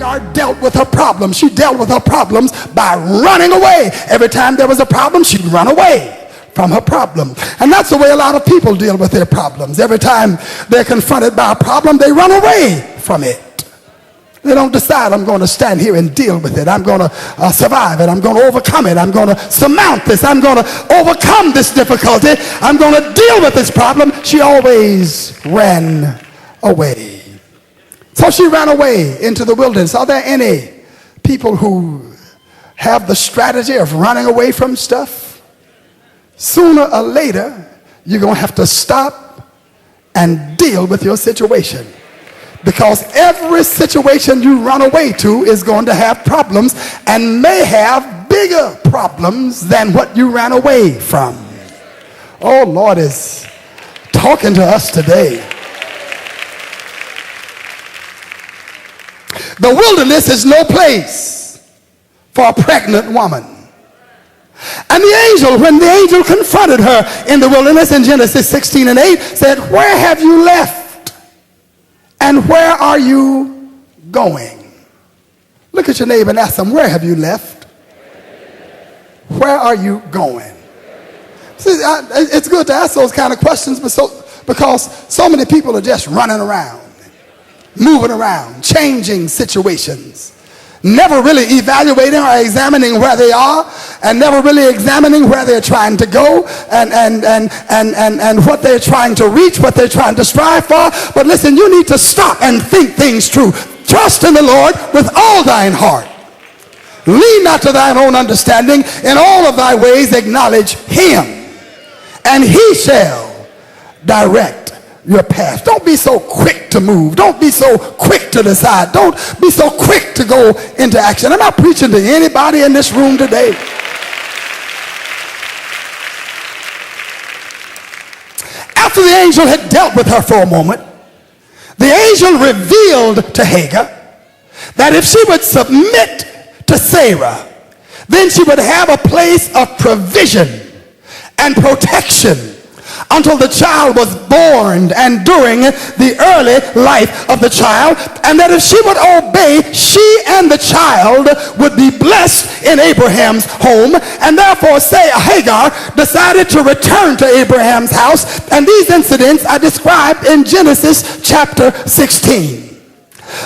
Hagar dealt with her problems. She dealt with her problems by running away. Every time there was a problem, she'd run away from her problem. And that's the way a lot of people deal with their problems. Every time they're confronted by a problem, they run away from it. They don't decide, I'm going to stand here and deal with it. I'm going to survive it. I'm going to overcome it. I'm going to surmount this. I'm going to overcome this difficulty. I'm going to deal with this problem. She always ran away. So she ran away into the wilderness. Are there any people who have the strategy of running away from stuff? Sooner or later, you're going to have to stop and deal with your situation. Because every situation you run away to is going to have problems and may have bigger problems than what you ran away from. Oh, Lord is talking to us today. The wilderness is no place for a pregnant woman. And the angel, when the angel confronted her in the wilderness in Genesis 16:8, said, "Where have you left? And where are you going?" Look at your neighbor and ask them, where have you left? Where are you going? See, it's good to ask those kind of questions because so many people are just running around, moving around, changing situations, never really evaluating or examining where they are, and never really examining where they're trying to go and what they're trying to reach, what they're trying to strive for. But listen, you need to stop and think things through. Trust in the Lord with all thine heart. Lean not to thine own understanding. In all of thy ways acknowledge him, and he shall direct your path. Don't be so quick to move. Don't be so quick to decide. Don't be so quick to go into action. I'm not preaching to anybody in this room today. After the angel had dealt with her for a moment, the angel revealed to Hagar that if she would submit to Sarah, then she would have a place of provision and protection until the child was born and during the early life of the child, and that if she would obey, she and the child would be blessed in Abraham's home. And therefore Hagar decided to return to Abraham's house, and these incidents are described in Genesis chapter 16.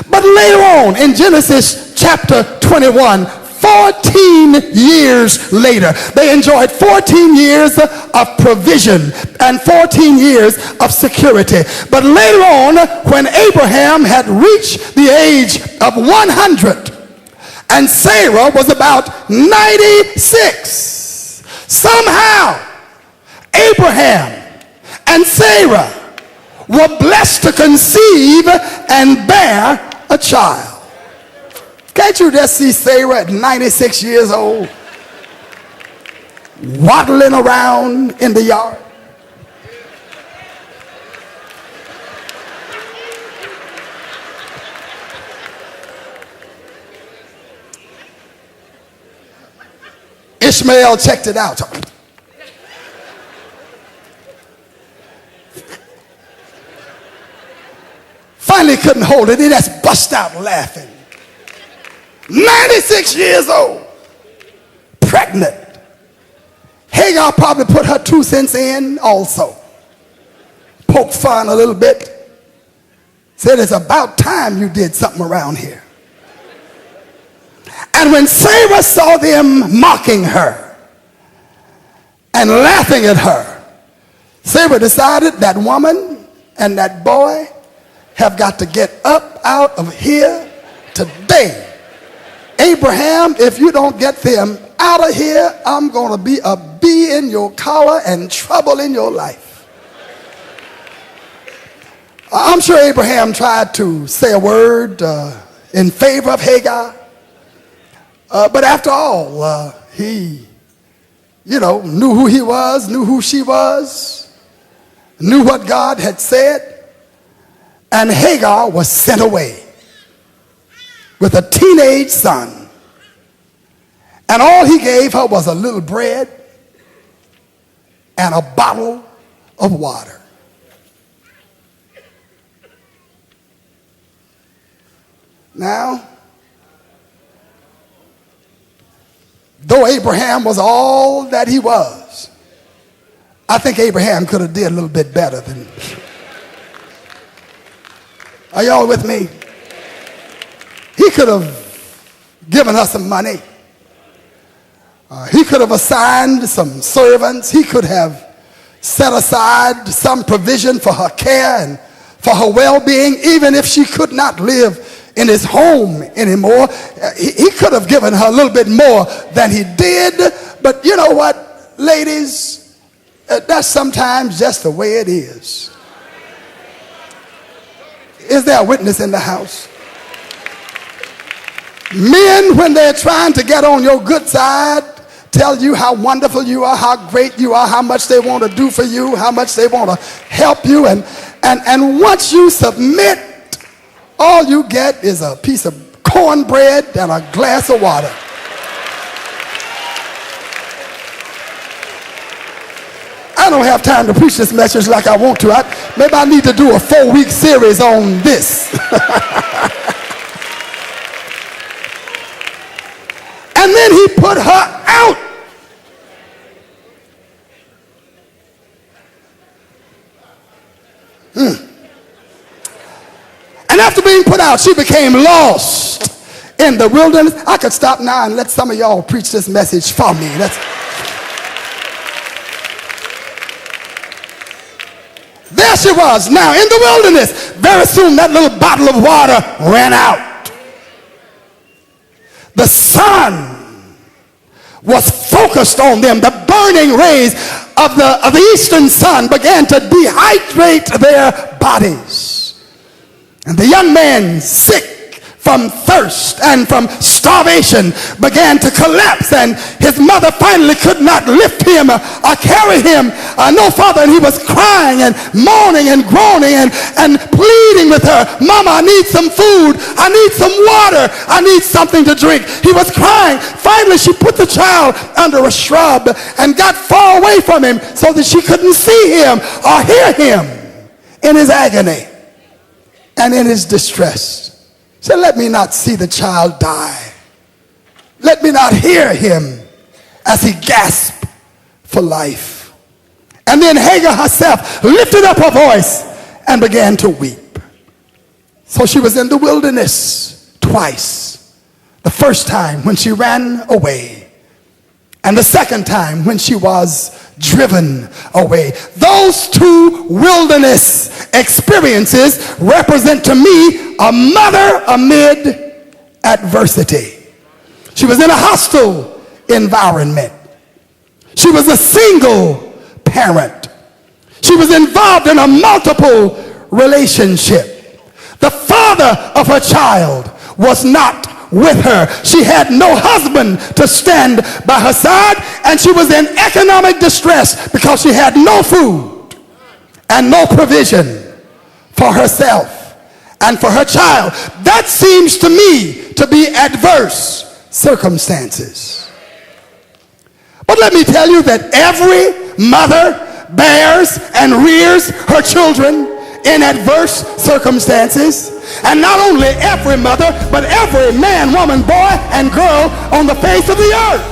But later on in Genesis chapter 21, 14 years later, they enjoyed 14 years of provision and 14 years of security. But later on, when Abraham had reached the age of 100 and Sarah was about 96, somehow Abraham and Sarah were blessed to conceive and bear a child. Can't you just see Sarah at 96 years old waddling around in the yard? Ishmael checked it out. Finally couldn't hold it. He just bust out laughing. 96 years old, pregnant. Hagar probably put her 2 cents in also. Poked fun a little bit. Said, it's about time you did something around here. And when Sarah saw them mocking her and laughing at her, Sarah decided that woman and that boy have got to get up out of here today. Abraham, if you don't get them out of here, I'm going to be a bee in your collar and trouble in your life. I'm sure Abraham tried to say a word in favor of Hagar. But after all, he, knew who he was, knew who she was, knew what God had said. And Hagar was sent away with a teenage son. And all he gave her was a little bread and a bottle of water. Now, though Abraham was all that he was, I think Abraham could have did a little bit better than. Are y'all with me? He could have given her some money. He could have assigned some servants. He could have set aside some provision for her care and for her well-being, even if she could not live in his home anymore. He could have given her a little bit more than he did. But you know what, ladies? That's sometimes just the way it is. Is there a witness in the house? Men, when they're trying to get on your good side, tell you how wonderful you are, how great you are, how much they want to do for you, how much they want to help you. And once you submit, all you get is a piece of cornbread and a glass of water. I don't have time to preach this message like I want to. Maybe I need to do a 4-week series on this. And then he put her out. And after being put out, she became lost in the wilderness. I could stop now and let some of y'all preach this message for me. There she was now in the wilderness. Very soon that little bottle of water ran out. The sun was focused on them. The burning rays of the eastern sun began to dehydrate their bodies. And the young man, sick from thirst and from starvation, began to collapse, and his mother finally could not lift him or carry him no farther, and he was crying and moaning and groaning and pleading with her, "Mama, I need some food, I need some water, I need something to drink." He was crying. Finally she put the child under a shrub and got far away from him so that she couldn't see him or hear him in his agony and in his distress. Said, "Let me not see the child die. Let me not hear him as he gasped for life." And then Hagar herself lifted up her voice and began to weep. So she was in the wilderness twice. The first time when she ran away, and the second time when she was driven away. Those two wilderness experiences represent to me a mother amid adversity. She was in a hostile environment. She was a single parent. She was involved in a multiple relationship. The father of her child was not with her. She had no husband to stand by her side, and she was in economic distress because she had no food and no provision for herself and for her child. That seems to me to be adverse circumstances. But let me tell you that every mother bears and rears her children in adverse circumstances. And not only every mother, but every man, woman, boy, and girl on the face of the earth.